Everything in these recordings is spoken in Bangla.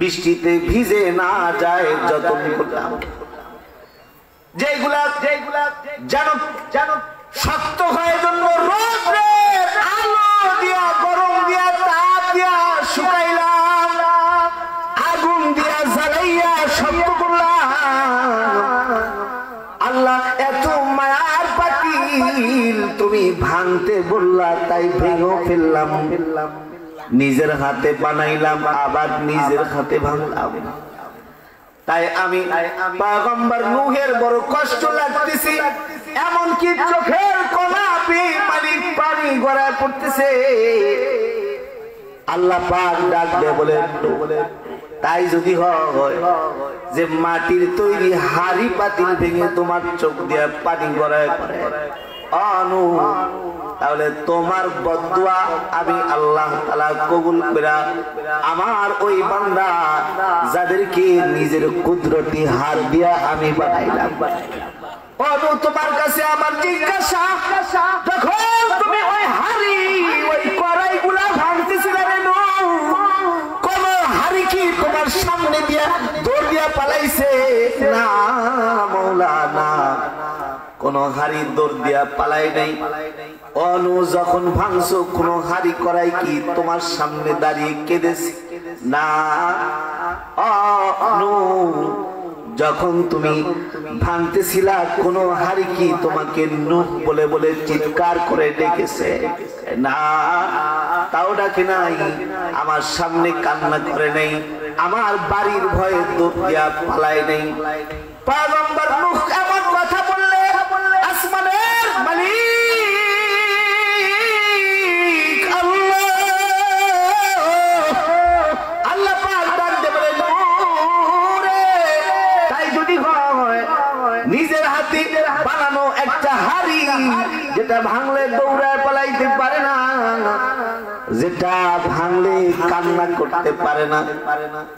বৃষ্টিতে ভিজে না যায় যতন করলাম, যেগুলা যেন শক্ত হয়ে জন্য রোদের আলো দিয়া গরম দিয়া তাপ দিয়া শুকাইলাম, আগুন দিয়া জ্বালাইয়া শক্ত করলাম। আল্লাহ এত মায়ার পাতিল তুমি ভাঙতে বললা, তাই ভেঙে ফেললাম। নিজের হাতে বানাইলাম আবার নিজের হাতে ভাঙলাম। তাই আমি পয়গম্বর নূহের বড় কষ্ট লাগতেছে, এমনকি চোখের কোনা পানি গড়ায় পড়তেছে। আল্লাহ পাক ডাক দিয়ে বলে, তাই যদি হয় যে মাটির তৈরি হাড়ি পাতিল ভেঙে তোমার চোখ দিয়ে পানি গড়ায় পড়ে অনু, তাহলে তোমার বদদুয়া আমি আল্লাহ তাআলা কবুল করে আমার ওই বান্দা যাদেরকে নিজের কুদরতি হাত দিয়া আমি বানাইলাম, অনু তোমার কাছে আমার জিজ্ঞাসা, যখন তুমি ওই হাড়ি ওই কড়াইগুলা ভাঙতেছিলে কোন হাড়ি কি তোমার সামনে দিয়া দৌড় দিয়া পালাইছে? না মাওলানা, কোন হাড়ি দৌড় দিয়া পালাই নাই। অনু যখন ভাঙছো কোন হাড়ি করাই কি তোমার সামনে দাঁড়িয়ে কেঁদেছে? না অনু, যখন তুমি ভাঙতেছিলা কোন হাড়ি কি তোমাকে নূহ বলে বলে চিৎকার করে ডেকেছে? না, তাও ডাকে নাই। আমার সামনে কান্না করে নাই, আমার বাড়ির ভয়ে দৌড় দিয়া পালাই নাই। পয়গম্বর নূহ এমন কথা বললে আসমানের মালিক আল্লাহ পাক ডাক দিয়ে বলে, তাই যদি হয় নিজের হাতে বানানো একটা হাড়ি যেটা ভাঙলে দৌড়ায় পালাইতে পারে না, যেটা ভাঙলে কান্না করতে পারে না,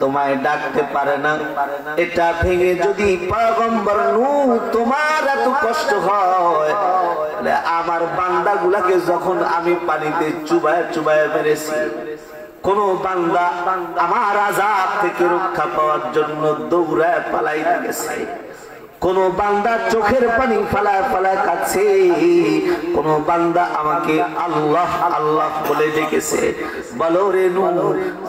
তোমায় ডাকতে পারে না, এটা ভেঙে যদি পয়গম্বর নূহ তোমার এত কষ্ট হয়, আমার বান্দাগুলাকে যখন আমি পানিতে চুবায় চুবায় মেরেছি, কোন বান্দা আমার আযাব থেকে রক্ষা পাওয়ার জন্য দৌড়ায় পালাইতে গেছে, কোন বান্দা চোখের পানি ফালায় ফালায় কাঁদছে, কোন বান্দা আমাকে আল্লাহ আল্লাহ বলে ডেকেছে। বলো রে নূহ,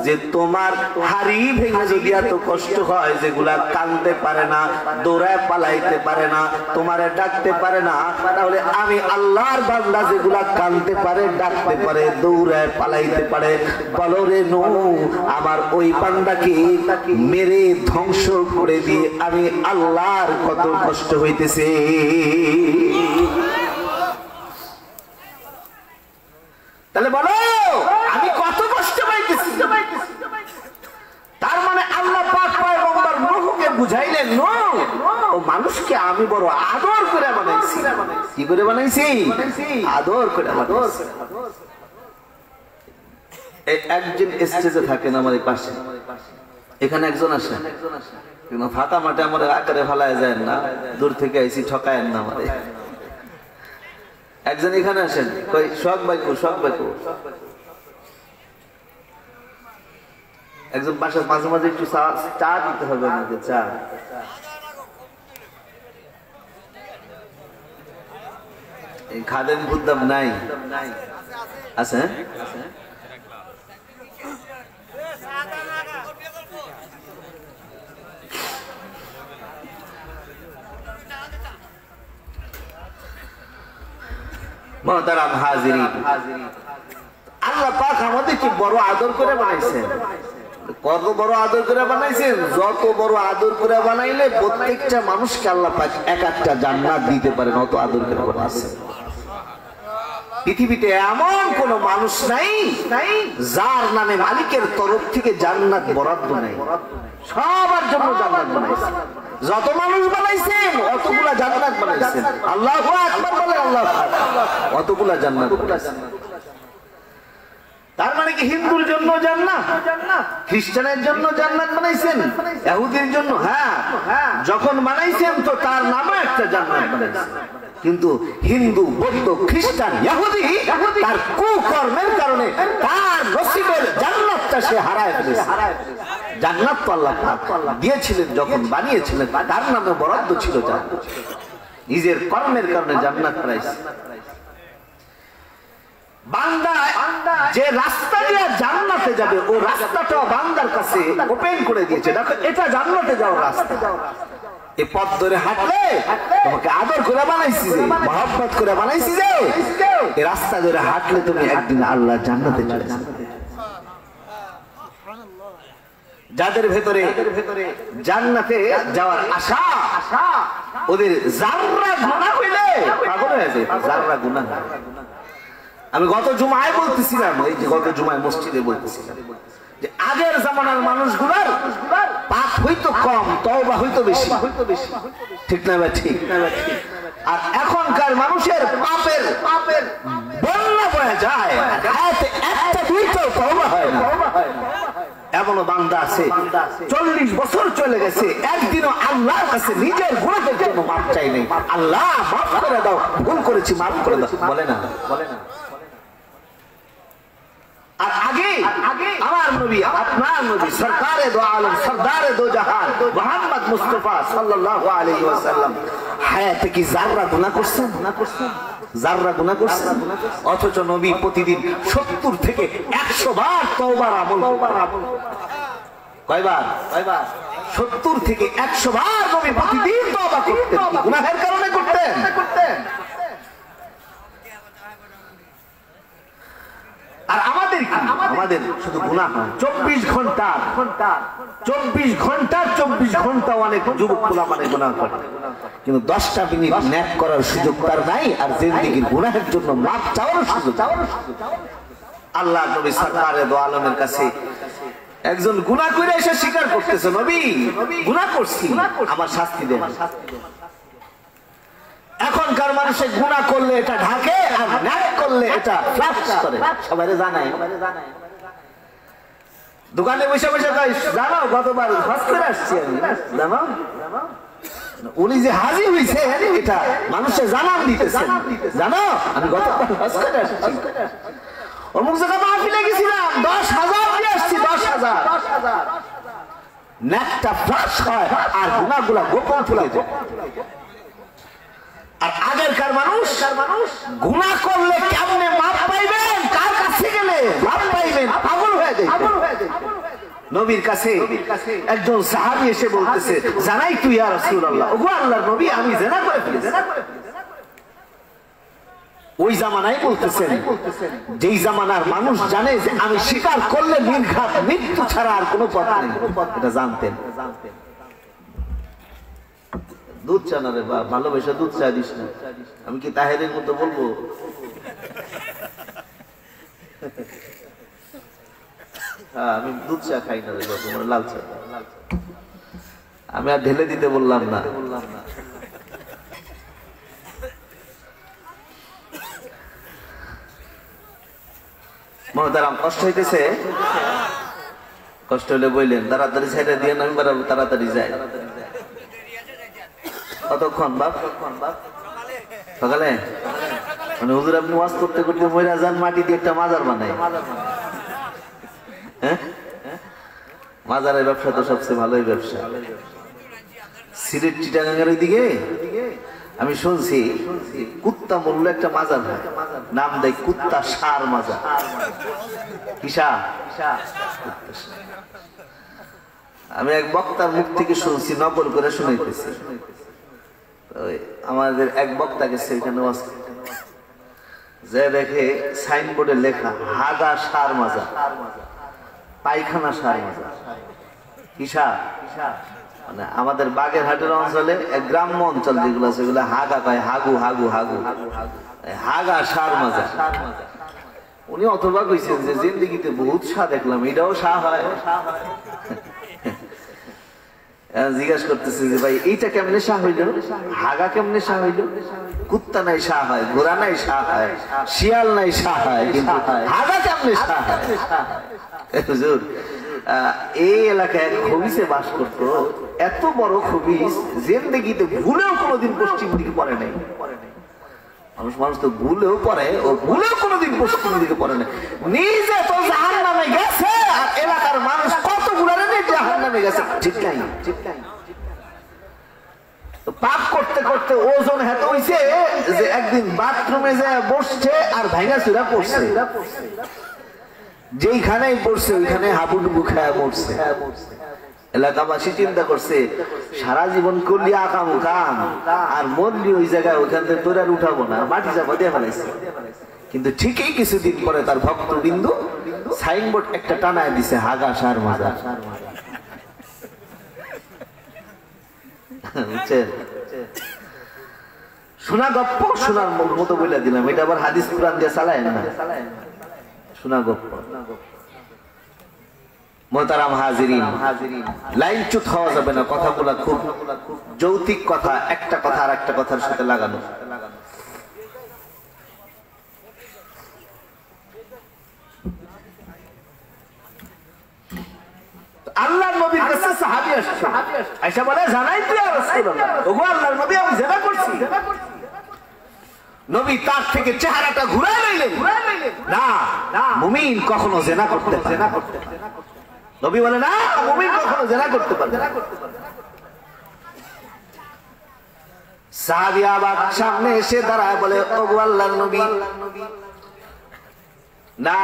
যে তোমার হাড়ি ভেঙে যদি এত কষ্ট হয়, যেগুলা কাঁদতে পারে না, দৌড়ায় পালাইতে পারে না, তোমারে ডাকতে পারে না, তাহলে আমি আল্লাহর বান্দা যেগুলা কাঁদতে পারে, ডাকতে পারে, দৌড়ায় পালাইতে পারে, বলো রে নূহ, আমার ওই বান্দাকে মেরে ধ্বংস করে দিয়ে আমি আল্লাহর কত কষ্ট হইতেছে। তাহলে বলো আমি কত কষ্ট পাইতেছি। তার মানে আল্লাহ পাক পয়গম্বর নূহকে বুঝাইলেন, নূহ ও মানুষকে আমি বড় আদর করে বানাইছি। কি করে বানাইছি? আদর করে বানাইছি। একজন স্টেজে থাকেন আমার এই পাশে, এখানে একজন আসে, ফাঁকা মাঠে আমার আকারে ফালায় যায় না, দূর থেকে আইসি ঠকায়েন না আমারে। একজন এখানে আসেন, কই শখ বাইকু শখ বাইকু। একজন পাশে মাঝে মাঝে একটু চা দিতে হবে আমাকে, চা। এই খাদেম বুদ্দাম নাই আছে? মুহতারাম হাজিরিন, আল্লাহ পাক আমাদেরকে বড় আদর করে বানাইছেন। কত বড় আদর করে বানাইছেন? যত বড় আদর করে বানাইলে প্রত্যেকটা মানুষকে আল্লাহ পাক এক একটা জান্নাত দিতে পারেন, অত আদর করে বানাইছেন। পৃথিবীতে এমন কোন মানুষ নাই যার নামে মালিকের তরফ থেকে জান্নাত বরাদ্দ নাই। সবার জন্য জান্নাত বানাইছেন। যত মানুষ বানাইছেন অতগুলা জান্নাত বানাইছেন। আল্লাহু আকবার বলে, আল্লাহু আকবার, অতগুলা জান্নাত বানাইছেন। তার মানে কি হিন্দুর জন্য জান্নাত, খ্রিস্টানের জন্য জান্নাত বানাইছেন, ইহুদির জন্য? হ্যাঁ, যখন বানাইছেন তো তার নামে একটা জান্নাত বানাইছেন। কিন্তু হিন্দু, বৌদ্ধ, খ্রিস্টান, ইহুদি তার কুকর্মের কারণে তার নসিবের জান্নাতটা সে হারায় ফেলেছে। জান্নাত তো আল্লাহ দিয়েছিলেন, যখন বানিয়েছিলেন তার নামে বরাদ্দ ছিল জান্নাত, নিজের কর্মের কারণে জান্নাত পাইছে। বান্দা যে রাস্তা দিয়ে জান্নাতে যাবে ও রাস্তাটা বান্দার কাছে ওপেন করে দিয়েছে, দেখো এটা জান্নাতে যাওয়ার রাস্তা। এই পথ ধরে হাঁটলে তোমাকে আদর করে বানাইছি, যে মহব্বত করে বানাইছি, যে এই রাস্তা ধরে হাঁটলে তুমি একদিন আল্লাহ জান্নাতে চলে যাবে। যাদের ভেতরে জান্নাতে যাওয়ার আশা, ওদের যাররা গুনাহ হইলে পাগল হয়ে যায়, যাররা গুনাহ। আমি গত জুমায় বলতেছিলাম, এই যে গত জুমায় মসজিদে বলতেছিলাম যে আগের জামানার মানুষগুলোর পাপ হইতো কম, তওবা হইতো বেশি, ঠিক না ভাই? ঠিক। আর এখনকার মানুষের পাপের বন্যা বয়ে যায়, একটা দুইটাও তওবা হয় না। এমনও বান্দা আছে 40 বছর চলে গেছে, একদিনও আল্লাহর কাছে নিজের গুনাহের জন্য মাপ চাই নাই। আল্লাহ মাফ করে দাও, ভুল করেছি, মাফ করে দাও, বলে না। আর আগে আমার নবী, আপনার নবী, সরকারে দো আলম, সরদারে দো জাহান মুহাম্মদ মুস্তাফা সাল্লাল্লাহু আলাইহি ওয়াসাল্লাম হায়াতে কি যাররা গুনাহ করছেন? যাররা গুনাহ করছেন? অথচ নবী প্রতিদিন 70 থেকে 100 বার তওবার আমল। কয়বার? 70 থেকে 100 বার নবী প্রতিদিন তওবা করতেন। গুনাহের কারণে করতেন। আর আমাদের শুধু গুনাহ, 24 ঘন্টা অনেক যুবক মানে গুনাহ করে, কিন্তু 10টা মিনিট নেক করার সুযোগ তার নাই, আর জিন্দেগির গুনাহের জন্য মাফ চাওয়ার সুযোগ। আল্লাহ নবী সরকারে দো আলমের কাছে একজন গুনাহ করে এসে স্বীকার করতেছে, নবী গুনাহ করছি, আমার শাস্তি দেন। এখনকার মানুষে গুনাহ করলে এটা ঢাকে, আর নেক করলে এটা ফ্ল্যাশ করে, সবাই জানায়। দোকানে বসে বসে কয়, জানো গতবার হজ করে আসছি আমি, জানো উনি যে হাজি হইছে এটা মানুষে জানান দিতেছে, জানো আমি গতবার হজ করে আসছি, অমুক জায়গায় মাহফিলে গেছিলাম, 10,000 দিয়ে আসছি, 10,000। নেকটা ফ্ল্যাশ হয় আর গুনাহগুলা গোপন চলে যায়। আর আগেরকার মানুষ গুনাহ করলে কেমনে মাপ পাইবেন, কার কাছে গেলে মাপ পাইবেন, পাগল হয়ে যায়। নবীর কাছে একজন সাহাবী এসে বলতেছে, জানাই তুই ইয়া রাসূলুল্লাহ, ওগো আল্লাহর নবী, আমি জিনা করে ফেলেছি। ওই জামানায় বলতেছেন, যেই জামানার মানুষ জানে যে আমি স্বীকার করলে নির্ঘাত মৃত্যু ছাড়া আর কোনো পথ নেই, এটা জানতেন। দুধ চা না রে বা, ভালোবাসা দুধ চা দিস না। আমি কি তাহেরের মতো বলবো? হ্যাঁ, আমি দুধ চা খাই না রে বা, তোমার লাল চা। আমি আর ঢেলে দিতে বললাম না। মহতারাম, কষ্ট হইতেছে? কষ্ট হলে বললেন, তাড়াতাড়ি ছেড়ে দিয়ে আমি তাড়াতাড়ি যাই। কতক্ষণ বাপ? সকালে? মানে হুজুর আপনি ওয়াজ করতে করতে মইরা যান, মাটি দিয়ে একটা মাজার বানাই। হ্যাঁ, মাজারের ব্যবসা তো সবচেয়ে ভালোই ব্যবসা। সিলেট চিটাগাঙ্গের ওইদিকে আমি শুনছি কুত্তা মরলে একটা মাজার হয়, নাম দেয় কুত্তা সার মাজার। কিসা? আমি এক বক্তার মুখ থেকে শুনছি, নকল করে শুনাইতেছি। আমাদের এক বক্তা গেছে এখানে যে দেখে সাইনবোর্ডে লেখা হাগা সার মাজা, পায়খানা সার মাজা। কিসা? মানে আমাদের বাগেরহাটের অঞ্চলে গ্রাম্য অঞ্চল যেগুলো আছে সেগুলো হাগা কয়, হাগু হাগু হাগু, হাগা সার মাজা। উনি অথবা কইছেন যে জিন্দেগিতে বহুত শাহ দেখলাম, এটাও শাহ হয়। জিজ্ঞাসা করতেছে যে ভাই এইটা কেমনে শাহ হইল, হাগা কেমনে শাহ হইল? কুত্তা নাই শাহ হয়, ঘোড়া নাই শাহ হয়, শিয়াল নাই শাহ হয়, কিন্তু হাগা কেমনে শাহ হয়? হুজুর, এই এলাকায় খবিসে বাস করতো, এত বড় খবিস জিন্দেগিতে ভুলেও কোনোদিন পশ্চিম দিকে পড়ে নাই। মানুষ তো ভুলেও পড়ে, ও ভুলেও কোনোদিন পশ্চিম দিকে পড়ে না। নিজে তো জাহান্নামে গেছে আর এলাকার মানুষ কতগুলো জাহান্নামে গেছে, ঠিক নাই? পাপ করতে করতে ওজন হেত হইছে যে একদিন বাথরুমে যে বসছে আর ভাঙা চুরা পড়ছে, যেইখানেই পড়ছে ওইখানে হাবুডুবু খায়া পড়ছে। এলাকাবাসী চিন্তা করছে সারা জীবন করলি আকাম কাম আর মরলি ওই জায়গায়, ওইখান থেকে তোর আর উঠাবো না, মাটি চাপা দিয়ে ফেলাইছে। কিন্তু ঠিকই কিছুদিন পরে তার ভক্তবিন্দু সাইনবোর্ড একটা টানায় দিছে, হাগা সার মাজা। শোনা গপ্প শোনার মতো বলে দিলাম, এটা আবার হাদিস কুরআন দিয়ে চালায় না, শোনা গপ্প। মোহতারাম হাজিরিন, লাইন চুত হওয়া যাবে না, কথাগুলা খুব যৌতিক কথা, একটা কথা আর একটা কথার সাথে লাগানো। আল্লাহর নবীর কাছে সাহাবী আসছে, আয়েশা বলে জানাই তুই ইয়া রাসূলুল্লাহ, ওগো আল্লাহর নবী আমি জিনা করছি। নবী তার থেকে চেহারাটা ঘুরায় লইলেন, না মুমিন কখনো জিনা করতে পারে না। নবী বলে না, মুমিন কখনো জিনা করতে পারে না। সাহাবী আবার সামনে এসে দাঁড়ায় বলে ওগো আল্লাহর নবী, না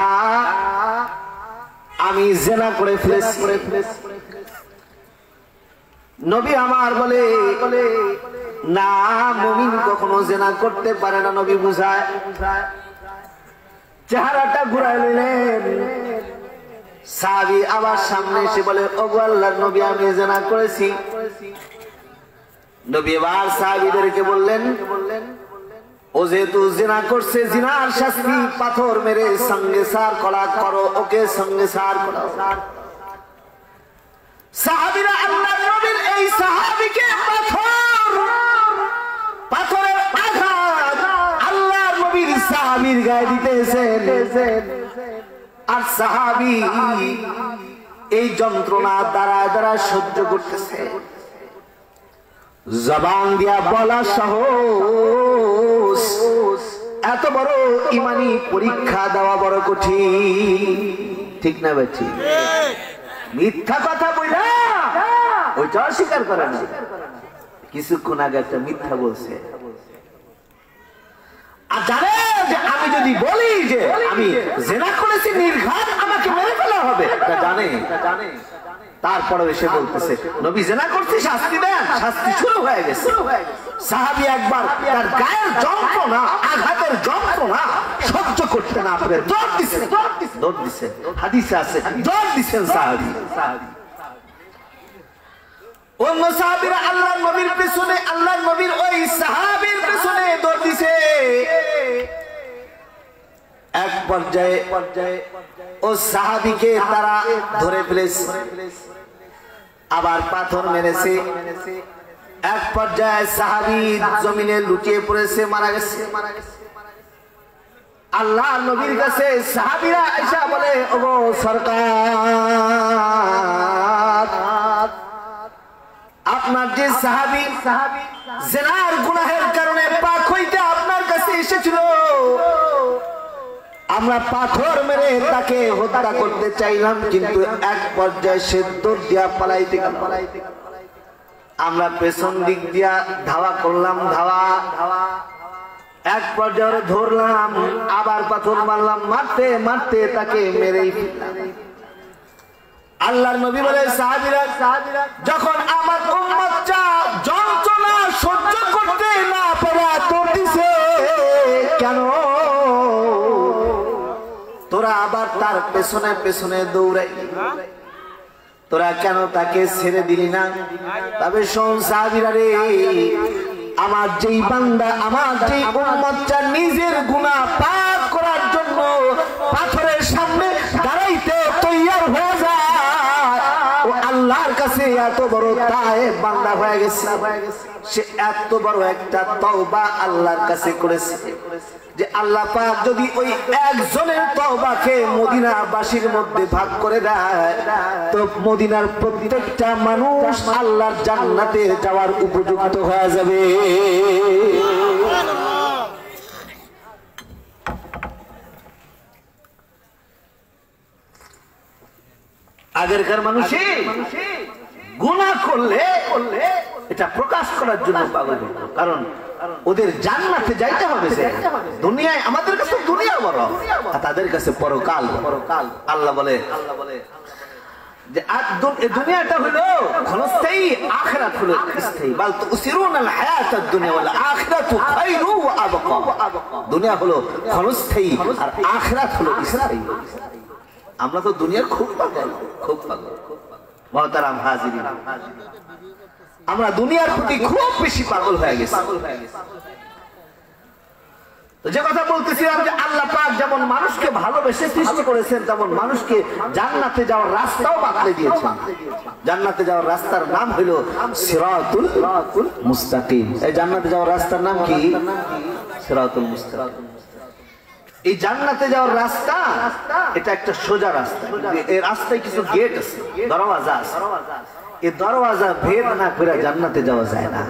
আমি জিনা করে ফেলেছি। নবী আমার বলে না, মুমিন কখনো জিনা করতে পারে না। নবী বুঝায়, চেহারাটা ঘুরায় নিলেন। সাহাবী আবার সামনে এসে বলে ওগো আল্লাহর নবী আমি জিনা করেছি। নবী আবার সাহাবীদেরকে বললেন ও যেহেতু জিনা করছে, জিনার শাস্তি পাথর মেরে সঙ্গে সার করা করো, ওকে সঙ্গে সার করো। সাহাবীরা আল্লাহর নবীর এই সাহাবীকে পাথরের আঘাত আল্লাহর নবীর সাহাবীর গায়ে দিতেছেন, আর সাহাবী এই যন্ত্রণা দাঁড়ায় দাঁড়ায় সহ্য করতেছে। জবান দিয়া বলা সহজ, এত বড় ইমানি পরীক্ষা দেওয়া বড় কঠিন, ঠিক না বেঠি? মিথ্যা কথা বইলা ওইটা অস্বীকার করে না। কিছুক্ষণ আগে একটা মিথ্যা বলছে, আর জানে যে আমি যদি বলি যে আমি জিনা করেছি নির্ঘাত আমাকে মেরে ফেলা হবে, জানে। তারপরে এসে বলতেছে নবী জিনা করছি, শাস্তি দেন। শাস্তি শুরু হয়ে গেছে। সাহাবী একবার তার গায়ের যন্ত্রণা, আঘাতের যন্ত্রণা সহ্য করতে না পারে দৌড় দিছেন। হাদিসে আছে দৌড় দিছেন সাহাবী। অন্য সাহাবীরা আল্লাহর নবীর পেছনে, আল্লাহর নবীর ওই সাহাবীর পেছনে দৌড় দিছে। এক পর্যায়ে ও সাহাবীকে তারা ধরে ফেলেছে, আবার পাথর মেরেছে। এক পর্যায়ে সাহাবী জমিনে লুটিয়ে পড়েছে, মারা গেছে। আল্লাহর নবীর কাছে সাহাবীরা এসে বলে ওগো সরকার, আপনার যে সাহাবী জিনার গুনাহের কারণে পাক হইতে আপনার কাছে এসেছিল, আমরা পাথর মেরে তাকে হত্যা করতে চাইলাম, কিন্তু এক পর্যায়ে সে দৌড় দিয়া পালাইতে গেল। আমরা পেছন দিক দিয়া ধাওয়া করলাম, ধাওয়া এক পর্যায়ে ধরলাম, আবার পাথর মারলাম, মারতে মারতে তাকে মেরেই ফেললাম। আল্লাহর নবী বলে সাহাবীরা যখন আমার উম্মতটা যন্ত্রণা সহ্য করতে না পারে দৌড় দিছে, কেন তোরা আবার তার পেছনে পেছনে দৌড়াই? তোরা কেন তাকে ছেড়ে দিলি না? তবে শোন সাহাবীরা রে, আমার যেই বান্দা, আমার যেই উম্মতটা নিজের গুনাহ পাপ করার জন্য পাথরের সামনে দাঁড়াইতে তৈয়ার হয়ে যায়, ও আল্লাহর কাছে এত বড় তায়েব বান্দা হয়ে গেছে। সে এত বড় একটা তওবা আল্লাহর কাছে করেছে যে আল্লাহ পাক যদি ওই একজনের তওবাকে মদিনাবাসীর মধ্যে ভাগ করে দেয়, তো মদিনার প্রত্যেকটা মানুষ আল্লাহর জান্নাতে যাওয়ার উপযুক্ত হয়ে যাবে। আগেরকার মানুষই গুনাহ করলে এটা প্রকাশ করার জন্য পাগল হতো, কারণ ওদের জান্নাতে যাইতে হবে। দুনিয়ায় আমাদের কাছে দুনিয়া বড়, আর তাদের কাছে পরকাল। আল্লাহ বলে যে দুনিয়াটা হলো ক্ষণস্থায়ী, আখিরাত হলো স্থায়ী। বাল তুসিরুনাল হায়াতাদ দুনিয়া ওয়াল আখিরাতু খায়রু ওয়া আবকা। দুনিয়া হলো ক্ষণস্থায়ী আর আখিরাত হলো স্থায়ী। আমরা তো দুনিয়ার খুব পাগল, খুব পাগল। মুহতারাম হাজিরিন, আমরা দুনিয়ার প্রতি খুব বেশি পাগল হয়ে গেছি। যে কথা বলতেছিলাম যে আল্লাহ পাক যেমন মানুষকে ভালোবেসে সৃষ্টি করেছেন, তেমন মানুষকে জান্নাতে যাওয়ার রাস্তাও বাতলে দিয়েছেন। জান্নাতে যাওয়ার রাস্তার নাম হলো সিরাতুল মুস্তাকিম। এই জান্নাতে যাওয়ার রাস্তার নাম কি? সিরাতুল মুস্তাকিম। এই জান্নাতে যাওয়ার রাস্তা এটা একটা সোজা রাস্তা। এই রাস্তায় কিছু গেট আছে, দরওয়াজা আছে। এই দরওয়াজা ভেদ না করে জান্নাতে যাওয়া যায় না।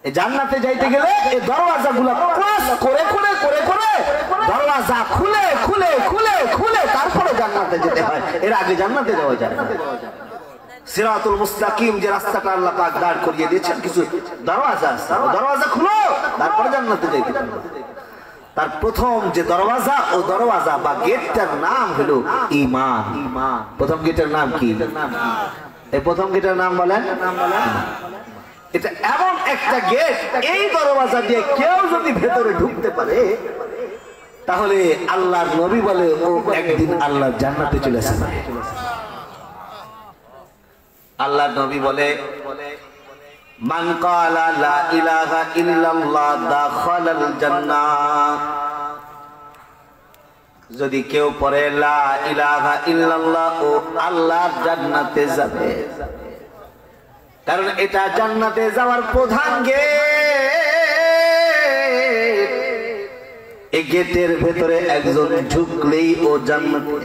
এই জান্নাতে যাইতে গেলে এই দরওয়াজাগুলো ক্রস করে করে করে করে দরওয়াজা খুলে খুলে খুলে খুলে তারপরে জান্নাতে যেতে হয়। এর আগে জান্নাতে যাওয়া যায় না। সিরাতুল মুস্তাকিম যে রাস্তাটা আল্লাহ পাক দাঁড় করিয়ে দিয়েছেন, কিছু দরওয়াজা আছে, দরওয়াজা খুলো তারপরে জান্নাতে যাইতে হবে। তার প্রথম যে দরওয়াজা, ও দরওয়াজা বা গেটটার নাম হলো ঈমান। প্রথম গেটের নাম কি? এই প্রথম গেটের নাম বলেন। এটা এমন একটা গেট, এই দরওয়াজা দিয়ে কেউ যদি ভেতরে ঢুকতে পারে তাহলে আল্লাহর নবী বলে ও একদিন আল্লাহর জান্নাতে চলে যাবে। আল্লাহর নবী বলে মান ক্বালা লা ইলাহা ইল্লাল্লাহ দাখালাল জান্নাহ। যদি কেউ পড়ে লা ইলাহা ইল্লাল্লাহ, ও আল্লাহর জান্নাতে যাবে। কারণ এটা জান্নাতে যাওয়ার প্রধান গেট। এই গেটের ভেতরে একজন ঢুকলেই ও জান্নাতে।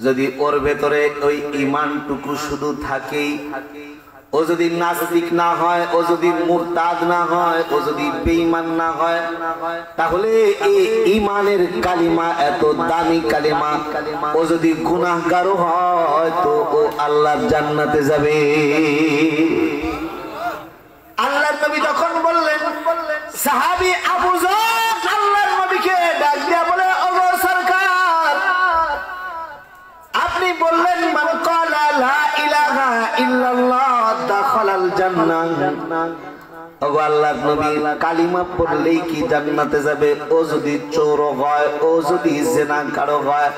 যদি ওর ভেতরে ওই ঈমানটুকু শুধু থাকেই, ও যদি নাস্তিক না হয়, ও যদি মুরতাদ না হয়, ও যদি বেঈমান না হয়, তাহলে এই ঈমানের কালিমা এত দামি কালিমা, ও যদি গুনাহগার হয় তো ও আল্লাহর জান্নাতে যাবে। আল্লাহর নবী যখন বললেন, সাহাবী আবু যর আল্লাহর নবীকে ডাক দিয়া বলে, ওগো সরকার, আপনি বললেন মান ক্বালা লা ইলাহা ইল্লাল্লাহ দাখালাল জান্নাহ। ওগো আল্লাহর নবী, কালিমা পড়লেই কি জান্নাতে যাবে? ও যদি চোর হয়, ও যদি জিনাকার হয়,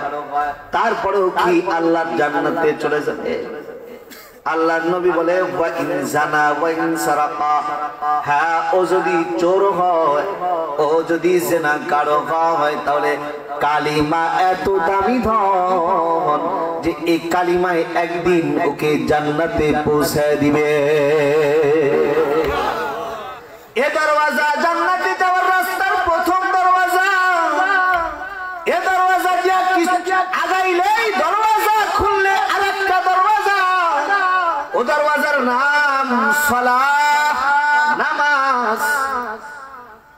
তারপরেও কি আল্লাহর জান্নাতে চলে যাবে? আল্লাহর নবী বলে ওয়া ইন জানা ওয়া ইন সারাকা। হ্যাঁ, ও যদি চোর হয়, ও যদি জিনাকার হয়, তাহলে কালিমা এত দামি ধন যে এই কালিমায় একদিন ওকে জান্নাতে পৌঁছায় দিবে। এ দরওয়াজা জান্নাতে যাওয়ার রাস্তার প্রথম দরওয়াজা। এ দরওয়াজা দিয়া কিছু আগাইলেই দরওয়াজা খুললে আরেকটা দরওয়াজা। ও দরওয়াজার নাম সালাহ, নামাজ।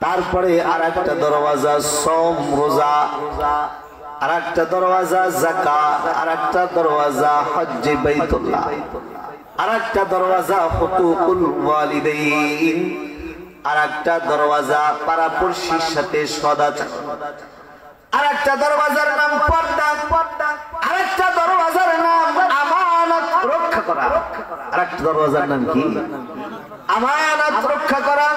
তারপরে আরেকটা দরওয়াজা সওম, রোজা। আরেকটা দরওয়াজা যাকাত। আরেকটা দরওয়াজা হজ্জ বাইতুল্লাহ। আরেকটা দরওয়াজা হুকুকুল ওয়ালিদাইন। আরেকটা দরওয়াজা পাড়াপড়শির সাথে সদাচার। আরেকটা দরওয়াজার নাম পর্দা। আরেকটা দরওয়াজার নাম আমানত রক্ষা করা। আরেকটা দরওয়াজার নাম কি? আমানত রক্ষা করা।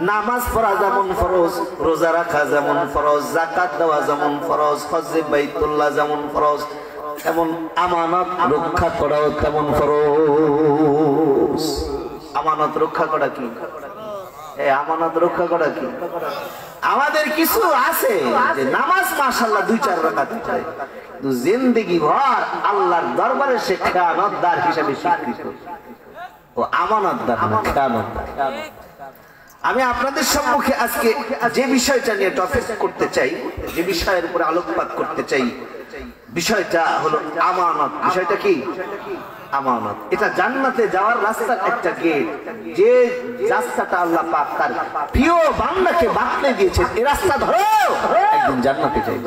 নামাজ পড়া যেমন ফরজ, রোজা রাখা যেমন ফরজ, যাকাত দেওয়া যেমন ফরজ, হজ্জ বাইতুল্লাহ যেমন ফরজ, এমন আমানত রক্ষা করাও তেমন ফরজ। আমানত রক্ষা করা কি? আমানত রক্ষা করা কি? আমাদের কিছু আছে যে নামাজ মাশাআল্লাহ 2-4 রাকাত পড়ে, কিন্তু জিন্দেগি ভর আল্লাহর দরবারে সে খেয়ানতদার হিসেবে স্বীকৃত। ও আমানতদার না, খেয়ানতদার। আমি আপনাদের সম্মুখে আজকে যে বিষয়টা নিয়ে টপিক করতে চাই, যে বিষয়ের উপরে আলোকপাত করতে চাই, বিষয়টা হলো আমানত। বিষয়টা কি? আমানত। এটা জান্নাতে যাওয়ার রাস্তার একটা গেট, যে রাস্তাটা আল্লাহ পাক তার প্রিয় বান্দাকে বাতলে দিয়েছেন। এই রাস্তা ধরো, একদিন জান্নাতে যাই।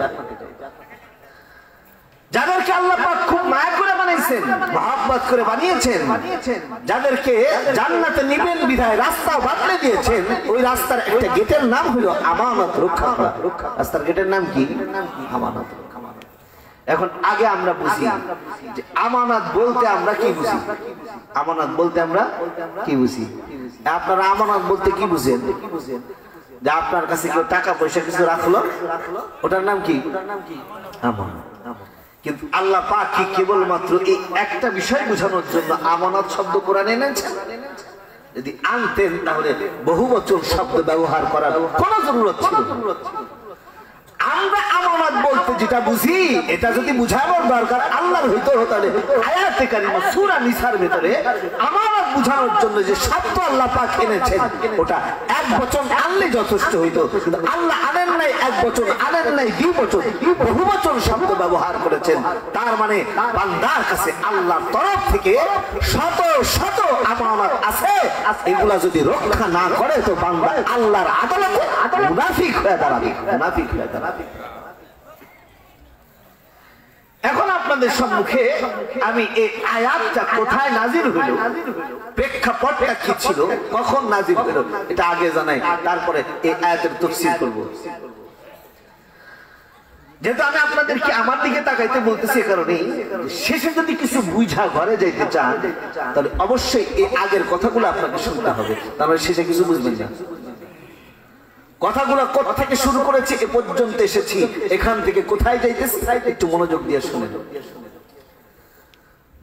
যাদেরকে আল্লাহ পাক খুব মায়া করে বানাইছেন, মহব্বত করে বানিয়েছেন, যাদেরকে জান্নাতে নিবেন বিধায় রাস্তা বাতলে দিয়েছেন, ওই রাস্তার একটা গেটের নাম হলো আমানত রক্ষা করা। রাস্তার গেটের নাম কি? আমানত। এখন আগে আমরা বুঝি যে আমানত বলতে আমরা কি বুঝি। আমানত বলতে আমরা কি বুঝি? আপনারা আমানত বলতে কি বুঝেন? যে আপনার কাছে কেউ টাকা পয়সা কিছু রাখলো, ওটার নাম কি? আমানত। কিন্তু আল্লাহ পাক কি কেবলমাত্র এই একটা বিষয় বোঝানোর জন্য আমানত শব্দ কোরআনে এনেছেন? যদি আনতেন তাহলে বহুবচন শব্দ ব্যবহার করার কোনো জরুরত ছিল না। আমরা আমানত বলতে যেটা বুঝি, এটা যদি বুঝানোর দরকার আল্লাহর ভিতর, তাহলে আয়াতে কারিমা সূরা নিসার ভিতরে আমানত বুঝানোর জন্য যে শব্দ আল্লাহ পাক এনেছেন, ওটা এক বচন আনলে যথেষ্ট হইতো। কিন্তু আল্লাহ আনেন নাই এক বচন, আনেন নাই দুই বচন, বহুবচন শব্দ ব্যবহার করেছেন। তার মানে বান্দার কাছে আল্লাহর তরফ থেকে শত শত আমানত আছে, এগুলা যদি রক্ষা না করে তো বান্দা আল্লাহর আদালতে মুনাফিক হয়ে দাঁড়াবে, মুনাফিক হয়ে দাঁড়াবে। এখন আপনাদের সম্মুখে আমি এই আয়াতটা কোথায় নাজিল হইল, প্রেক্ষাপটটা কি ছিল, কখন নাজিল হইল, এটা আগে জানাই, তারপরে এই আয়াতের তাফসীর করব। যেহেতু আমি আপনাদেরকে আমার দিকে তাকাইতে বলতেছি, এ কারণে শেষে যদি কিছু বুঝা ঘরে যাইতে চান তাহলে অবশ্যই এই আগের কথাগুলো আপনাকে শুনতে হবে, তাহলে শেষে কিছু বুঝবেন না। কথাগুলো কোথা থেকে শুরু করেছি এ পর্যন্ত এসেছি, এখান থেকে কোথায় যাইতেছি একটু মনোযোগ দিয়ে শুনেন।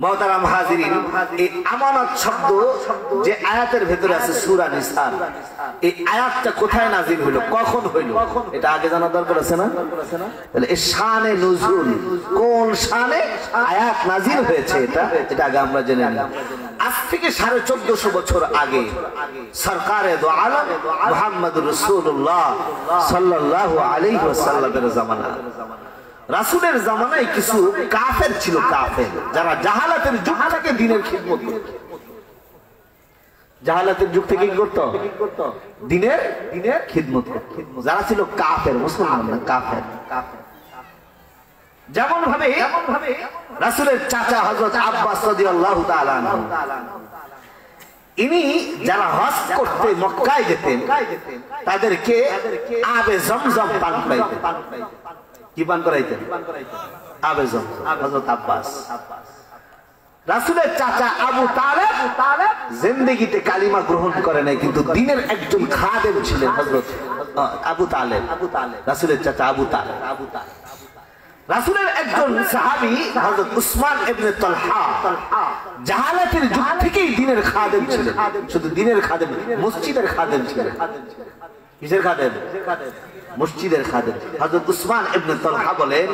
মুহতারাম হাজিরিন, এই আমানত শব্দ যে আয়াতের ভেতরে আছে সূরা নিসার, এই আয়াতটা কোথায় নাজিল হলো, কখন হইল, এটা আগে জানা দরকার আছে না? তাহলে এই শানে নুজুল, কোন শানে আয়াত নাজিল হয়েছে, এটা আগে আমরা জেনে নিই। আজ থেকে 1450 বছর আগে সরকারে দো আলম মুহাম্মদুর রাসূলুল্লাহ সাল্লাল্লাহু আলাইহি ওয়াসাল্লামের জামানা, রাসূলের জামানায় কিছু কাফের ছিল, কাফের যারা জাহালাতের যুগ থেকে দ্বীনের খিদমত করত। জাহালাতের যুগ থেকে কি করত? দ্বীনের খিদমত করত। যারা ছিল কাফের, মুসলমান না, কাফের। যেমন ভাবে রাসূলের চাচা হযরত আব্বাস রাদিয়াল্লাহু তাআলা আনহু, ইনি যারা হজ করতে মক্কায় যেতেন তাদেরকে আবে জমজম পান করাইতেন। কি পান করাইতেন? আবে জমজম। হযরত আব্বাস, রাসূলের চাচা আবু তালেব জিন্দেগিতে কালিমা গ্রহণ করে নাই, কিন্তু দ্বীনের একজন খাদেম ছিলেন হযরত আবু তালেব, রাসূলের চাচা আবু তালেব। রাসূলের একজন সাহাবী হযরত উসমান ইবনে তালহা জাহালাতের যুগ থেকেই দ্বীনের খাদেম ছিলেন। শুধু দ্বীনের খাদেম, মসজিদের খাদেম ছিলেন। কিসের খাদেম? মসজিদের খাদেম। হযরত উসমান ইবনে তালহা বলেন,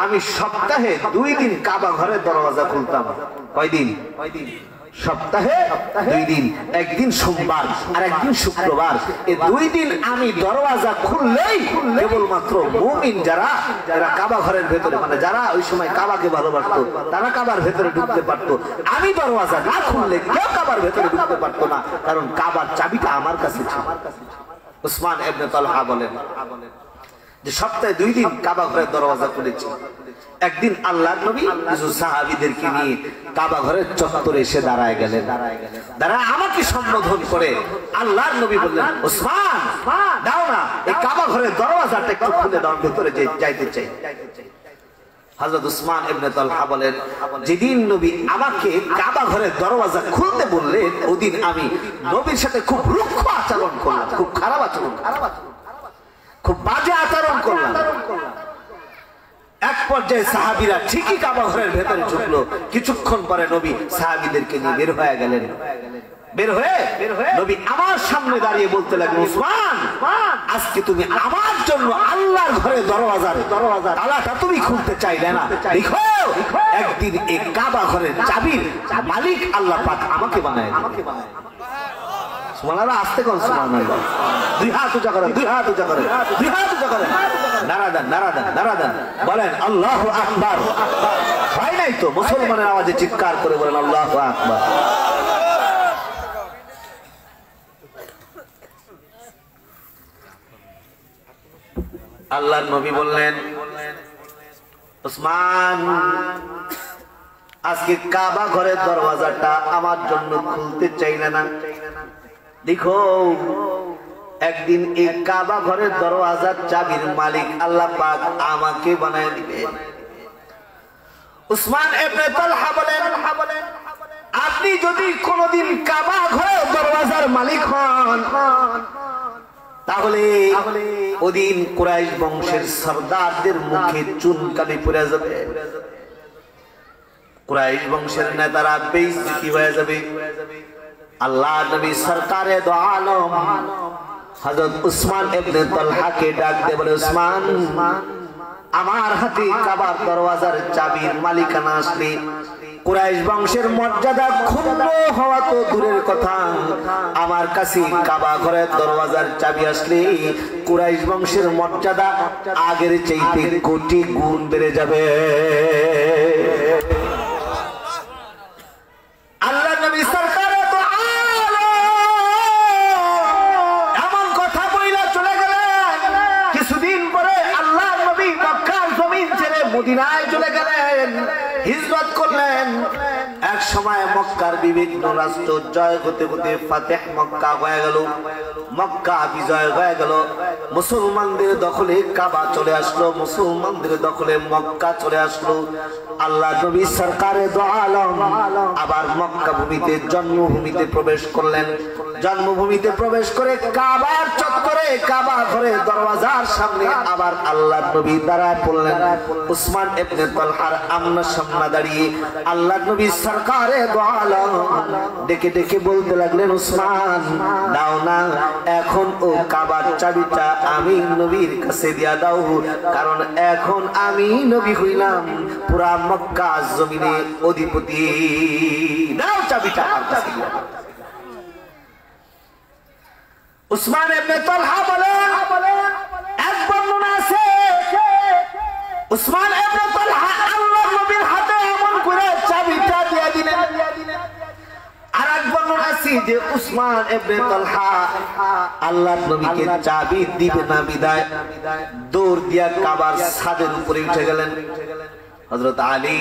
আমি সপ্তাহে 2 দিন কাবা ঘরের দরওয়াজা খুলতাম। কয়দিন? সপ্তাহে 2 দিন, একদিন সোমবার আর একদিন শুক্রবার। এই 2 দিন আমি দরওয়াজা খুললেই কেবলমাত্র মুমিন যারা কাবা ঘরের ভেতরে, মানে যারা ওই সময় কাবাকে ভালোবাসতো, তারা কাবার ভেতরে ঢুকতে পারতো। আমি দরওয়াজা না খুললে কেউ কাবার ভেতরে ঢুকতে পারতো না, কারণ কাবার চাবিটা আমার কাছে ছিল। উসমান ইবনে তালহা বলেন যে সপ্তাহে 2 দিন কাবা ঘরের দরওয়াজা খুলেছি। একদিন আল্লাহর নবী কিছু সাহাবীদেরকে নিয়ে কাবা ঘরের চত্বরে এসে দাঁড়ায় গেলেন। দাঁড়ায় আমাকে সম্বোধন করে আল্লাহর নবী বললেন, উসমান দাও না, এই কাবা ঘরের দরওয়াজাটা একটু খুলে দাও, ভেতরে যাইতে চাই। হযরত উসমান ইবনে তালহা বলেন, যেদিন নবী আমাকে কাবা ঘরের দরওয়াজা খুলতে বললেন, ওদিন আমি নবীর সাথে খুব রুক্ষ আচরণ করলাম, খুব খারাপ আচরণ, খুব বাজে আচরণ করলাম। এক পর্যায়ে সাহাবীরা ঠিকই কাবা ঘরের ভেতরে ঢুকলো। কিছুক্ষণ পরে নবী সাহাবীদেরকে নিয়ে বের হয়ে গেলেন। বের হয়ে নবী আমার সামনে দাঁড়িয়ে বলতে লাগলেন, উসমান আজকে তুমি আমার জন্য আল্লাহর ঘরের দরওয়াজা তালাটা তুমি খুলতে চাইলে না, দেখো একদিন এই কাবা ঘরের চাবির মালিক আল্লাহ পাক আমাকে বানায়। সুবহানাল্লাহ, আস্তে কোন সুবহানাল্লাহ, 2 হাত উঁচা করেন, 2 হাত উঁচা করেন, 2 হাত উঁচা করেন, নারা দেন, নারা দেন, নারা দেন, বলেন আল্লাহু আকবার। হয় নাই তো? মুসলমানের আওয়াজে চিৎকার করে বলেন আল্লাহু আকবার। আল্লাহর নবী বললেন, উসমান আজকে কাবা ঘরের দরওয়াজাটা আমার জন্য খুলতে চাইলে না। দেখো একদিন এই কাবা ঘরের দরওয়াজার চাবির মালিক আল্লাহ পাক আমাকে বানায় দিবে। উসমান ইবনে তালহা বলেন, আপনি যদি কোনদিন কাবা ঘরের দরওয়াজার মালিক হন তাহলে ওদিন কুরাইশ বংশের সরদারদের মুখে চুনকালি পড়ে যাবে, কুরাইশ বংশের নেতারা বেইজ্জতি হয়ে যাবে। আল্লাহ নবী সরকারে দো আলম হযরত উসমান ইবনে তালহাকে ডাক দিয়ে বলে, উসমান আমার হাতে কাবার দরওয়াজার চাবির মালিকানা আসলে কুরাইশ বংশের মর্যাদা ক্ষুণ্ণ হওয়া তো দূরের কথা, আমার কাছে কাবা ঘরের দরওয়াজার চাবি আসলে কুরাইশ বংশের মর্যাদা আগের চাইতে কোটি গুণ বেড়ে যাবে। আল্লাহ নবী সরকারে তো এমন কথা বইলা চলে গেলেন। কিছুদিন পরে আল্লাহ নবী মক্কার জমিন ছেড়ে মদিনায় চলে গেলেন, হিজরত করলেন। এক সময় মক্কার বিভিন্ন রাষ্ট্র জয় হতে হতে ফাতেহ মক্কা হয়ে গেল, মক্কা বিজয় হয়ে গেল, মুসলমানদের দখলে কাবা চলে আসলো, মুসলমানদের দখলে মক্কা চলে আসলো। আল্লাহ নবী সরকারে দো আলম আবার মক্কা ভূমিতে জন্মভূমিতে প্রবেশ করলেন। জন্মভূমিতে প্রবেশ করে কাবার চত্বরে কাবা ঘরে দরওয়াজার সামনে আবার আল্লাহ নবী দাঁড়ায় পড়লেন। উসমান ইবনে তালহার আমনা সামনে দাঁড়িয়ে আল্লাহ নবী সরকারে দো আলম ডেকে ডেকে বলতে লাগলেন, উসমান দাও না এখন ও কাবার চাবিটা আমি নবীর কাছে দিয়া দাও, কারণ এখন আমি নবী হইলাম পুরা মক্কা জমিনে অধিপতি, দাও চাবিটা আমার কাছে দিয়া দাও। উসমান ইবনে তালহা বলেন, এক বর্ণনা আছে উসমান ইবনে তালহা আল্লাহর নবীর হাতে এমন করে চাবিটা দিয়ে দিলেন। আর এক বর্ণনা আছে যে উসমান ইবনে তালহা আল্লাহর নবীকে চাবি দিবে না বিদায় দৌড় দিয়া কাবার ছাদের উপরে উঠে গেলেন। হযরত আলী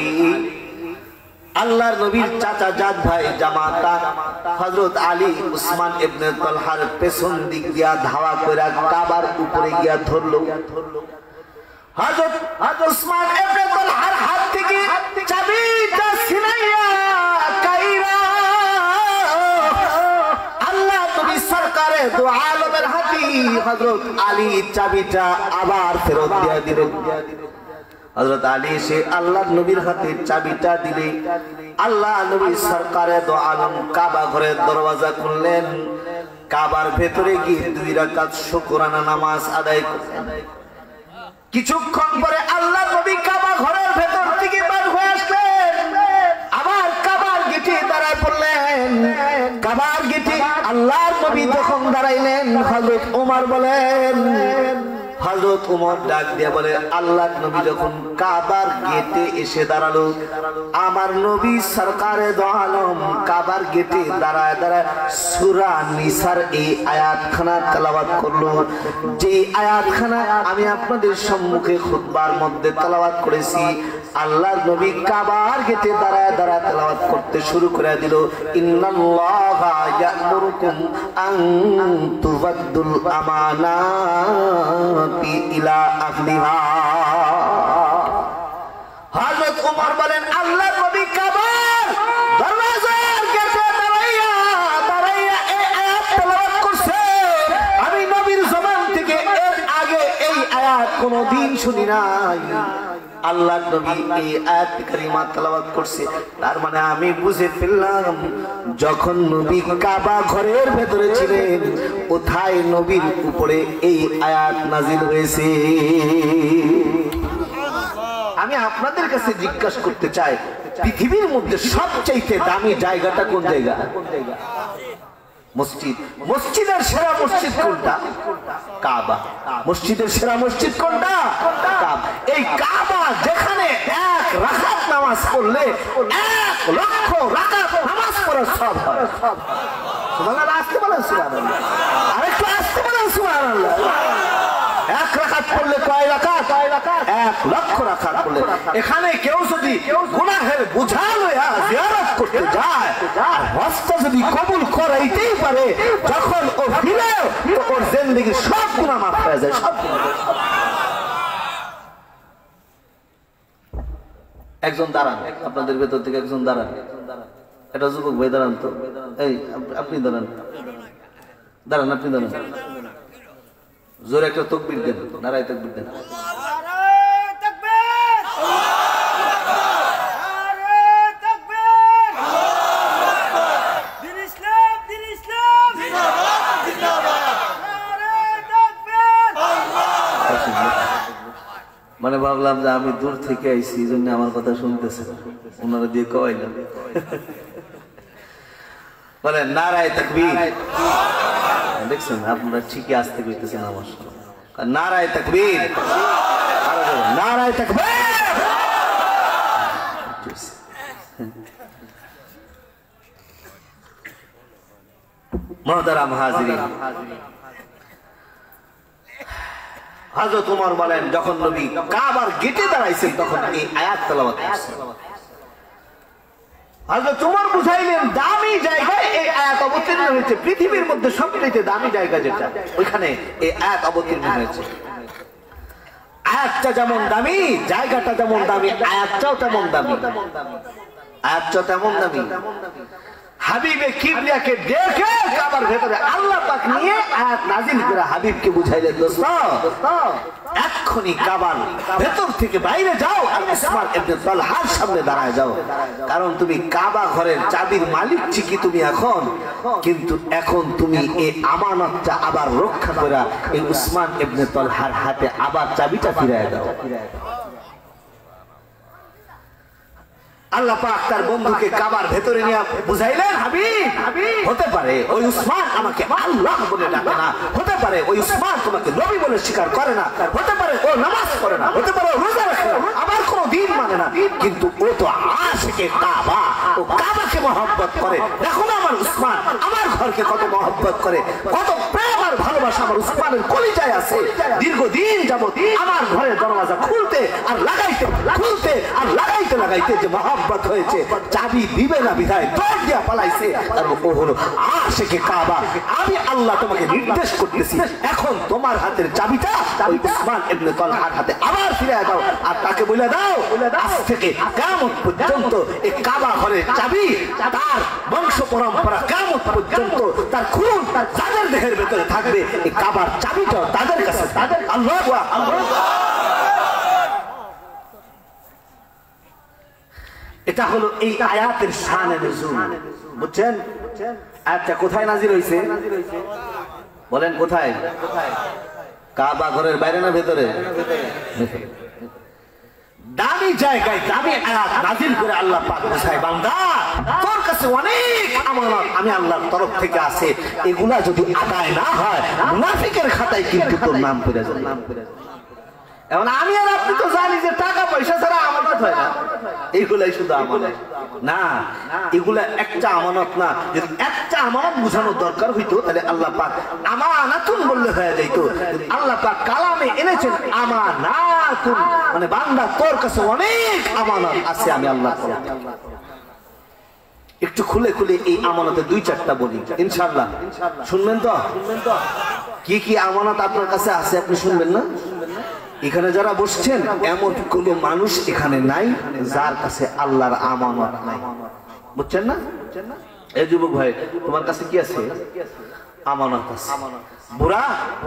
আল্লাহর নবীর চাচা জাত ভাই জামাতা হযরত আলী উসমান ইবনে তালহার পেছন দিক দিয়া ধাওয়া কইরা কাবার উপরে গিয়া ধরলো। হযরত উসমান ইবনে তালহার হাত থেকে চাবিটা ছিনাইয়া কাইরা আল্লাহ নবী সরকারে দো আলমের হাতে হযরত আলী চাবিটা আবার ফেরত দিয়া দিলেন। হযরত আলী সে আল্লাহ নবীর হাতে চাবিটা দিলে আল্লাহ নবী সরকারে দো আলম কাবা ঘরের দরওয়াজা খুললেন। কাবার ভেতরে গিয়ে 2 রাকাত শুকরানা নামাজ আদায় করলেন। কিছুক্ষণ পরে আল্লাহ নবী কাবা ঘরের ভেতর থেকে বের হয়ে আসলেন, আবার কাবার গেটে দাঁড়ায় পড়লেন। কাবার গেটে আল্লাহর নবী যখন দাঁড়াইলেন হযরত ওমর বলেন, হযরত ওমর ডাক দিয়ে বলে, আল্লাহর নবী যখন কাবার গেটে এসে দাঁড়ালো, আমার নবী সরকারে দো আলম কাবার গেটে দাঁড়ায় দাঁড়ায় সূরা নিসার এই আয়াতখানা তেলাওয়াত করলো, যে আয়াতখানা আমি আপনাদের সম্মুখে খুতবার মধ্যে তেলাওয়াত করেছি। আল্লাহর নবী কাবার গেটে দাঁড়ায় দাঁড়ায় তেলাওয়াত করতে শুরু করে দিল, ইন্নাল্লাহা ইয়া'মুরুকুম আন তুওয়াদ্দুল আমানাতি ইলা আহলিহা। হযরত ওমর বলেন, আল্লাহর নবী কাবার দরওয়াজার গেটে দাঁড়াইয়া এই আয়াত তেলাওয়াত করছে। আমি নবীর জবান থেকে এর আগে এই আয়াত কোনদিন শুনি নাই। আল্লাহর নবী এই আয়াত কারিমা তেলাওয়াত করছে, তার মানে আমি বুঝে ফেললাম যখন নবী কাবা ঘরের ভেতরে ছিলেন কোথায় নবীর উপরে এই আয়াত নাজিল হয়েছে। আমি আপনাদের কাছে জিজ্ঞাসা করতে চাই, পৃথিবীর মধ্যে সবচাইতে দামি জায়গাটা কোন জায়গা? মসজিদ। মসজিদের সেরা মসজিদ কোনটা? কাবা। মসজিদের সেরা মসজিদ কোনটা? কাবা। এই কাবা যেখানে 1 রাকাত নামাজ পড়লে 1 লক্ষ রাকাত নামাজ পড়ার সব হয়। সুবহানাল্লাহ। আসতে বলেন সুবহানাল্লাহ, আরেকটু আসতে বলেন সুবহানাল্লাহ। এক রাকাত পড়লে কয় রাকাত? 1 লক্ষ রাকাত পড়লে। এখানে কেউ যদি গুনাহের বোঝা লইয়া জিয়ারত করতে যায়, হজটা যদি কবুল করাইতেই পারে, যখন ও ফিরে তো ওর জিন্দেগির সব গুনাহ মাফ হয়ে যায়, সব গুনাহ। একজন দাঁড়ান, আপনাদের ভেতর থেকে একজন দাঁড়ান, এটা যুবক ভাই দাঁড়ান তো, এই আপনি দাঁড়ান, দাঁড়ান, আপনি দাঁড়ান, জোরে একটা তাকবীর দেন, নারায়ে তাকবীর দেন। মানে ভাবলাম যে আমি দূর থেকে আইছি, এই জন্য আমার কথা শুনতেছে, ওনারা দিয়ে কইলাম। বলে নারায়ে তাকবীর। দেখছেন আপনারা ঠিকই আসতে কইতেছেন আমার সাথে। নারায়ে তাকবীর, নারায়ে তাকবীর। মুহতারাম হাজিরিন, হযরত ওমর বলেন যখন নবী কাবার গেটে দাঁড়াইছেন তখন এই আয়াত তেলাওয়াত করছেন। হযরত ওমর বুঝাইলেন দামি জায়গায় এই আয়াত অবতীর্ণ হয়েছে, পৃথিবীর মধ্যে সবচেয়ে দামি জায়গা যেটা, ওইখানে এই আয়াত অবতীর্ণ হয়েছে। আয়াতটা যেমন দামি, জায়গাটা যেমন দামি, আয়াতটাও তেমন দামি, আয়াতটা তেমন দামি। হাবিবে কিবরিয়াকে দেখে কাবার ভেতরে আল্লাহ পাক নিয়ে আয়াত নাযিল করে হাবিবকে বুঝাইলেন, দোস্ত এক্ষুনি কাবার ভেতর থেকে বাইরে যাও আর উসমান ইবনে তালহার সামনে দাঁড়ায় যাও, কারণ তুমি কাবা ঘরের চাবির মালিক ঠিকই তুমি এখন, কিন্তু এখন তুমি এই আমানতটা আবার রক্ষা করে এই উসমান ইবনে তালহার হাতে আবার চাবিটা ফিরায় দাও। আল্লাহ পাক তার বন্ধুকে কাবার ভেতরে নিয়ে বুঝাইলেন, হাবিব হতে পারে ওই উসমান আমাকে আল্লাহ বলে ডাকে না, হতে পারে ওই উসমান তোমাকে নবী বলে স্বীকার করে না, হতে পারে ও নামাজ পড়ে না, হতে পারে ও রোজা রাখে না, আবার কোনো দিন মানে না, কিন্তু ও তো আশিকে কাবা, ও কাবাকে মহব্বত করে। দেখো না আমার উসমান আমার ঘরকে কত মহব্বত করে, কত প্রেম আর ভালোবাসা আমার উসমানের কলিজায় আছে। দীর্ঘদিন যাবত আমার ঘরের দরওয়াজা খুলতে আর লাগাইতে, খুলতে আর লাগাইতে লাগাইতে যে মহব্বত হয়েছে, চাবি দিবে না বিধায় দৌড় দিয়া পালাইছে, আর ও হলো আশিকে কাবা। আমি আল্লাহ তোমাকে নির্দেশ করতেছি, এখন তোমার হাতের চাবিটা ওই উসমান ইবনে তালহার হাতে আবার ফিরিয়ে দাও, আর তাকে বলে দাও আজ থেকে কিয়ামত পর্যন্ত এই কাবা ঘরের চাবি তার বংশ পরম্পরা কিয়ামত পর্যন্ত তার খুন তাদের দেহের ভেতরে থাকবে, এই কাবার চাবিটা তাদের কাছে। তাদের আল্লাহু আকবার। এটা হলো এই আয়াতের শানে নুজুল, বুঝছেন? আয়াতটা কোথায় নাজিল হইছে বলেন? কোথায়? কাবা ঘরের বাইরে না ভেতরে? দামি জায়গায় দামি আয়াত নাজিল করে আল্লাহ পাক বুঝায়, বান্দা তোর কাছে অনেক আমানত আমি আল্লাহর তরফ থেকে আছে, এগুলা যদি আদায় না হয় মুনাফিকের খাতায় কিন্তু তোর নাম পড়ে যাবে। এখন আমি আর আপনি তো জানি যে টাকা পয়সা ছাড়া আমানত হয় না, এইগুলাই শুধু আমানত না, এগুলা একটা আমানত না। যদি একটা আমানত বোঝানোর দরকার হইতো তাহলে আল্লাহ পাক আমানাতুন বললে হয়ে যাইতো। আল্লাহ পাক কালামে এনেছেন আমানাতুন, মানে বান্দা তোর কাছে অনেক আমানত আছে আমি আল্লাহ। একটু খুলে খুলে এই আমানতে দুই চারটা বলি ইনশাআল্লাহ, শুনবেন তো? কি কি আমানত আপনার কাছে আছে আপনি শুনবেন না? এখানে যারা বসছেন এমন কোন মানুষ এখানে নাই যার কাছে আল্লাহর আমানত নাই, বুঝছেন না? এই যুবক ভাই তোমার কাছে কি আছে? আমানত আছে। বুড়া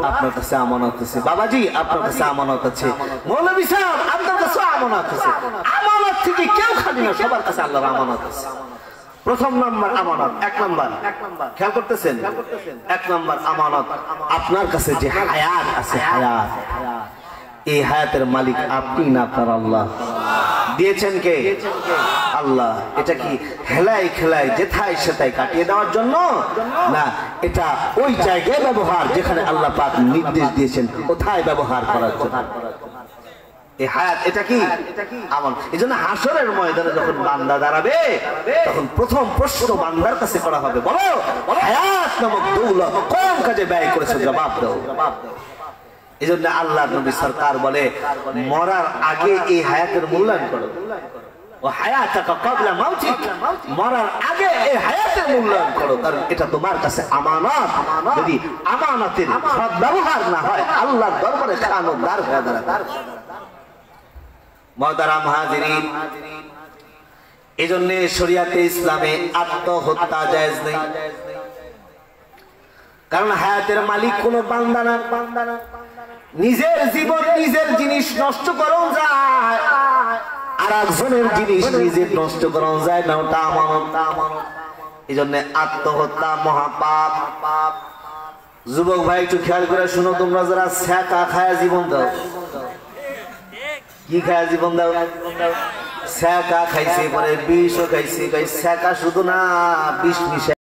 আপনার কাছে আমানত আছে, বাবাজি আপনার কাছে আমানত আছে, মৌলভী সাহেব আপনার কাছে আমানত আছে। আমানত থেকে কেউ খালি না, সবার কাছে আল্লাহর আমানত আছে। প্রথম নাম্বার আমানত, এক নাম্বার খেয়াল করতেছেন, এক নাম্বার আমানত আপনার কাছে যে হায়াত আছে, হায়াত, এই হায়াতের মালিক আপনি না আপনার আল্লাহ। দিয়েছেন কে? আল্লাহ। এটা কি হেলাই খেলাই যেথায় সেথায় কাটিয়ে দেওয়ার জন্য না, এটা ওই জায়গায় ব্যবহার যেখানে আল্লাহ পাক নির্দেশ দিয়েছেন কোথায় ব্যবহার করার জন্য। এই হায়াত এটা কি আমল। এজন্য হাসরের ময়দানে যখন বান্দা দাঁড়াবে তখন প্রথম প্রশ্ন বান্দার কাছে করা হবে, বলো হায়াত নামক দৌলত কোন কাজে ব্যয় করেছো, জবাব দাও। এজন্য আল্লাহর নবী সরকার বলে মরার আগে এই হায়াতের মূল্যায়ন করো ও হায়াতাকা ক্বাবলা মাউতিক মরার আগে এই হায়াতের মূল্যায়ন করো কারণ এটা তোমার কাছে আমানত যদি আমানতের সদ্ব্যবহার না হয় আল্লাহর দরবারে খানদার হয়ে দাঁড়াবে মুহতারাম হাজিরিন এজন্য শরিয়াতে ইসলামে আত্মহত্যা জায়েজ নেই কারণ হায়াতের মালিক কোন বান্দা না নিজের জীবন নিজের জিনিস নষ্ট করন যায় আর একজনের জিনিস নিজে নষ্ট করন যায় না ওটা আমানত এজন্য আত্মহত্যা মহাপাপ যুবক ভাই একটু খেয়াল করে শুনো তোমরা যারা ছ্যাঁকা খায়া জীবন দাও কি খায়া জীবন দাও ছ্যাঁকা খাইছে পরে বিষও খাইছে ছ্যাঁকা শুধু না বিষ মিশে